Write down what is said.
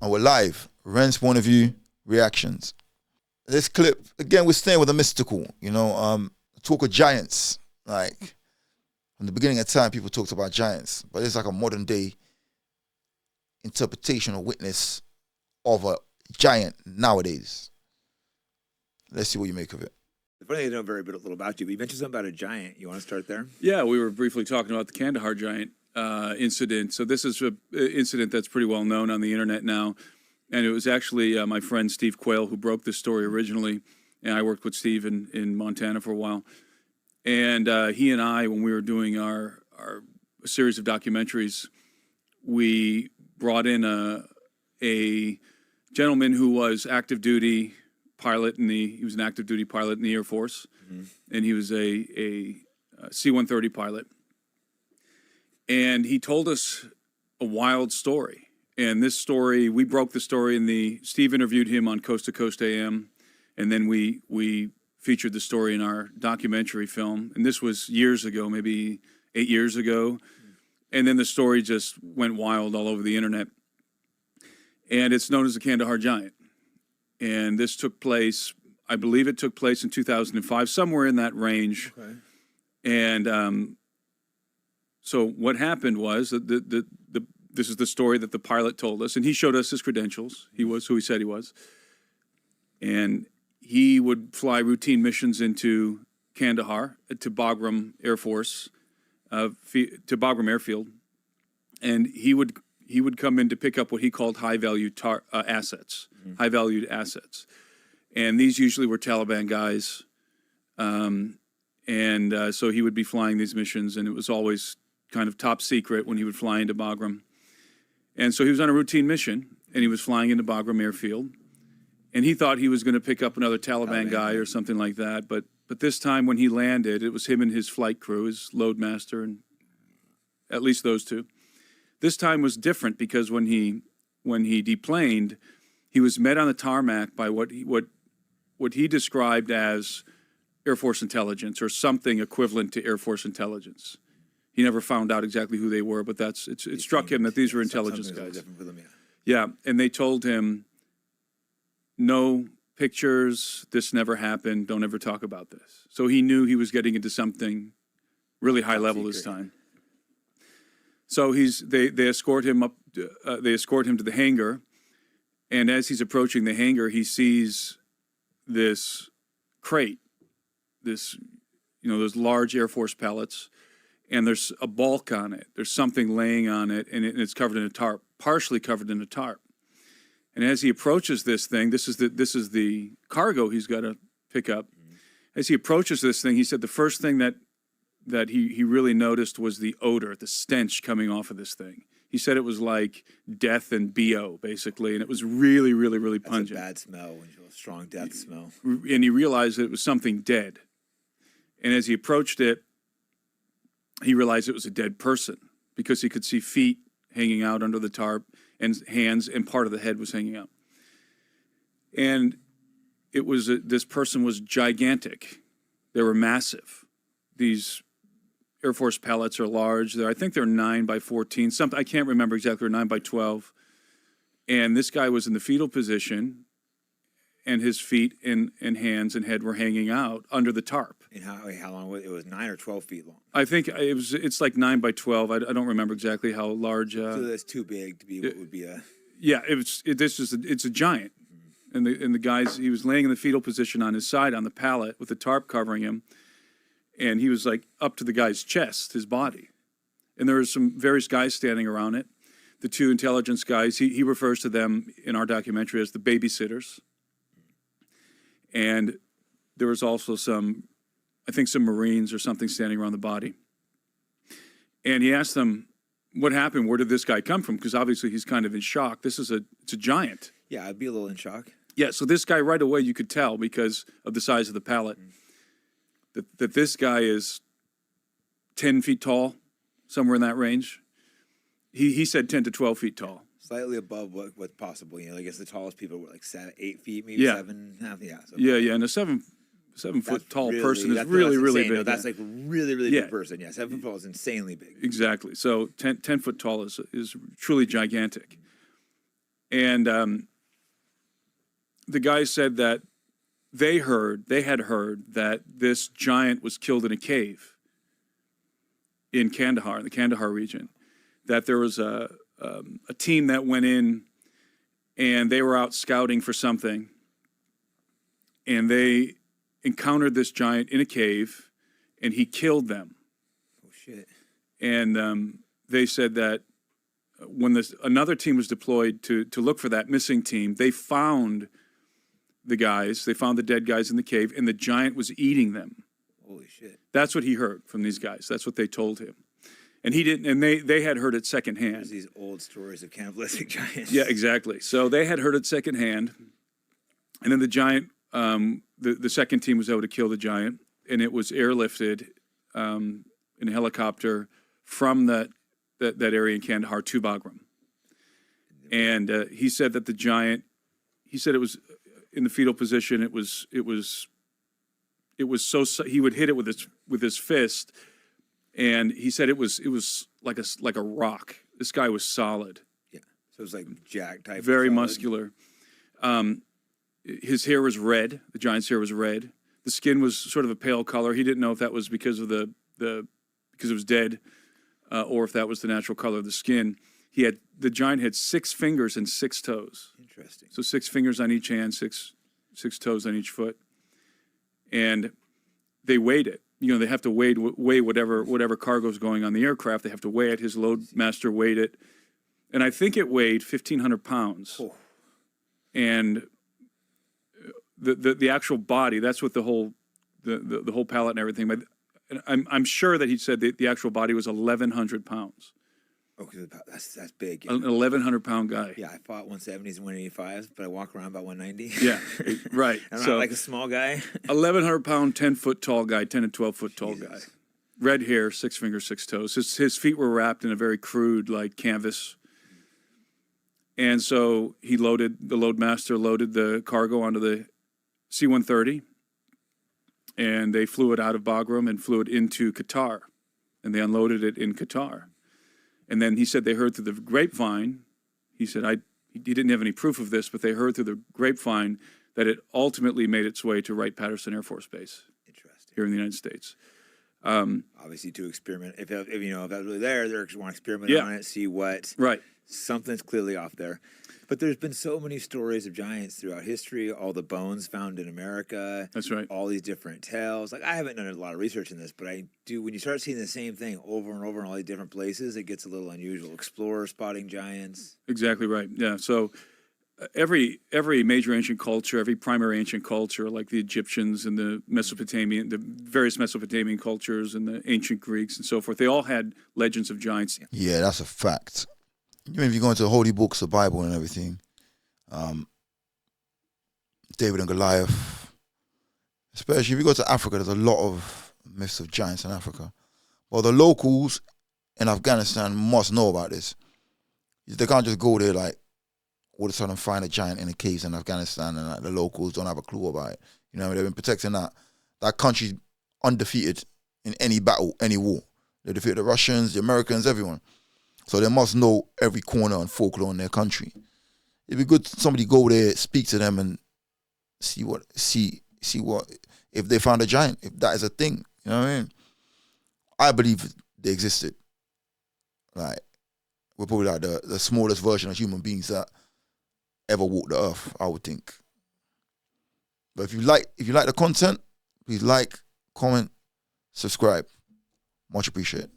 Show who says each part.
Speaker 1: and we're live. Ren's point of view, reactions. This clip, again, we're staying with the mystical, talk of giants. Like, from the beginning of time, people talked about giants, but it's like a modern day interpretation or witness of a giant nowadays. Let's see what you make of it.
Speaker 2: The funny thing, I know very little about you, but you mentioned something about a giant. You want to start there?
Speaker 3: Yeah, we were briefly talking about the Kandahar giant incident. So this is an incident that's pretty well known on the internet now. And it was actually my friend Steve Quayle who broke this story originally. And I worked with Steve in Montana for a while. And he and I, when we were doing our series of documentaries, we brought in a gentleman who was active duty pilot he was an active duty pilot in the Air Force, and he was a C-130 pilot. And he told us a wild story. And this story, we broke the story Steve interviewed him on Coast to Coast AM, and then we featured the story in our documentary film. And this was years ago, maybe 8 years ago. And then the story just went wild all over the internet. And it's known as the Kandahar Giant. And this took place, I believe it took place in 2005, somewhere in that range. Okay. And so what happened was that this is the story that the pilot told us, and he showed us his credentials. He was who he said he was. And he would fly routine missions into Kandahar, to Bagram Air Force, to Bagram Airfield, and he would come in to pick up what he called high-valued assets, high-valued assets. And these usually were Taliban guys. So he would be flying these missions, and it was always kind of top secret when he would fly into Bagram. And so he was on a routine mission, and he was flying into Bagram Airfield. And he thought he was going to pick up another Taliban guy or something like that. But this time when he landed, it was him and his flight crew, his loadmaster, and at least those two. This time was different because when he deplaned, he was met on the tarmac by what he described as Air Force intelligence, or something equivalent to Air Force intelligence. He never found out exactly who they were, but it struck him that these were intelligence guys.
Speaker 2: Different for them,
Speaker 3: yeah, and they told him, no pictures, this never happened, don't ever talk about this. So he knew he was getting into something really high level this time. So they escort him up. They escort him to the hangar, and as he's approaching the hangar, he sees this crate, those large Air Force pallets, and there's a bulk on it. There's something laying on it, and it's covered in a tarp, partially covered in a tarp. And as he approaches this thing, this is the cargo he's got to pick up. As he approaches this thing, he said the first thing that he really noticed was the odor, the stench coming off of this thing. He said it was like death and BO, basically, and it was really, really, really pungent.
Speaker 2: That's a bad smell, when you have a strong death smell.
Speaker 3: And he realized that it was something dead. And as he approached it, he realized it was a dead person because he could see feet hanging out under the tarp and hands, and part of the head was hanging out. And it was this person was gigantic. They were massive. These Air Force pallets are large. I think they're 9 by 14. Something I can't remember exactly. Or 9 by 12. And this guy was in the fetal position, and his feet and hands and head were hanging out under the tarp.
Speaker 2: And how long was it? It was 9 or 12 feet long.
Speaker 3: I think it's like 9 by 12. I don't remember exactly how large.
Speaker 2: So that's too big to be what would be a.
Speaker 3: Yeah, it's a giant. And the guys, he was laying in the fetal position on his side on the pallet with the tarp covering him, and he was like up to the guy's chest, his body. And there were some various guys standing around it. The two intelligence guys, he refers to them in our documentary as the babysitters. And there was also some Marines or something standing around the body. And he asked them, what happened? Where did this guy come from? Because obviously he's kind of in shock. It's a giant.
Speaker 2: Yeah, I'd be a little in shock.
Speaker 3: Yeah, so this guy right away you could tell because of the size of the pallet that this guy is 10 feet tall, somewhere in that range. He said 10 to 12 feet tall.
Speaker 2: Slightly above what's possible. I guess the tallest people were like 8 feet, maybe 7.5. Yeah. So
Speaker 3: Yeah, and a 7 foot tall person is really, really big.
Speaker 2: No, that's like really, really big person. Yeah, 7 foot tall is insanely big.
Speaker 3: Exactly. So 10 foot tall is truly gigantic. And the guy said that they had heard that this giant was killed in a cave in Kandahar, in the Kandahar region. That there was a team that went in and they were out scouting for something, and they encountered this giant in a cave, and he killed them.
Speaker 2: Oh shit!
Speaker 3: And they said that when another team was deployed to look for that missing team, they found the dead guys in the cave, and the giant was eating them.
Speaker 2: Holy shit!
Speaker 3: That's what he heard from these guys. That's what they told him. And he didn't, and they had heard it secondhand.
Speaker 2: There's these old stories of cannibalistic giants.
Speaker 3: Yeah, exactly. So they had heard it secondhand, and then the giant, the second team was able to kill the giant, and it was airlifted in a helicopter from that area in Kandahar to Bagram. And he said that the giant, he said it was in the fetal position. It was so he would hit it with his fist. And he said it was like a rock. This guy was solid.
Speaker 2: Yeah. So it was like Jack type.
Speaker 3: Very muscular. His hair was red. The giant's hair was red. The skin was sort of a pale color. He didn't know if that was because of because it was dead, or if that was the natural color of the skin. The giant had 6 fingers and 6 toes.
Speaker 2: Interesting.
Speaker 3: So 6 fingers on each hand, six toes on each foot, and they weighed it. They have to weigh whatever cargo's going on the aircraft. They have to weigh it. His loadmaster weighed it, and I think it weighed 1,500 pounds.
Speaker 2: Oh.
Speaker 3: And the actual body, that's what the whole palate and everything. But I'm sure that he said the actual body was 1,100 pounds.
Speaker 2: Okay, that's big.
Speaker 3: Yeah. An 1,100-pound guy.
Speaker 2: Yeah, I fought 170s and 185s, but I walk around about 190.
Speaker 3: Yeah, right.
Speaker 2: I'm not like a small guy.
Speaker 3: 1,100-pound, 10-foot tall guy, 10 to 12-foot tall guy. Red hair, 6 fingers, 6 toes. His feet were wrapped in a very crude, like, canvas. And so the loadmaster loaded the cargo onto the C-130, and they flew it out of Bagram and flew it into Qatar, and they unloaded it in Qatar. And then he said they heard through the grapevine. He said he didn't have any proof of this, but they heard through the grapevine that it ultimately made its way to Wright-Patterson Air Force Base.
Speaker 2: Interesting.
Speaker 3: Here in the United States.
Speaker 2: Obviously, to experiment. If that was really there, they want to experiment on it, see what.
Speaker 3: Right.
Speaker 2: Something's clearly off there. But there's been so many stories of giants throughout history, all the bones found in America.
Speaker 3: That's right.
Speaker 2: All these different tales. Like, I haven't done a lot of research in this, but I do. When you start seeing the same thing over and over in all these different places, it gets a little unusual. Explorers spotting giants.
Speaker 3: Exactly right. Yeah. So every major ancient culture, every primary ancient culture, like the Egyptians and the various Mesopotamian cultures and the ancient Greeks and so forth, they all had legends of giants.
Speaker 1: Yeah, that's a fact. Even if you go into the holy books, the Bible and everything, David and Goliath, especially if you go to Africa, there's a lot of myths of giants in Africa. Well, the locals in Afghanistan must know about this. They can't just go there like all of a sudden find a giant in a cave in Afghanistan and like, the locals don't have a clue about it. They've been protecting that country undefeated in any battle, any war. They defeated the Russians, the Americans, everyone. So they must know every corner and folklore in their country. It'd be good somebody go there, speak to them, and see what if they found a giant, if that is a thing. You know what I mean? I believe they existed. Like, we're probably like the smallest version of human beings that ever walked the earth, I would think. But if you like the content, please like, comment, subscribe. Much appreciated.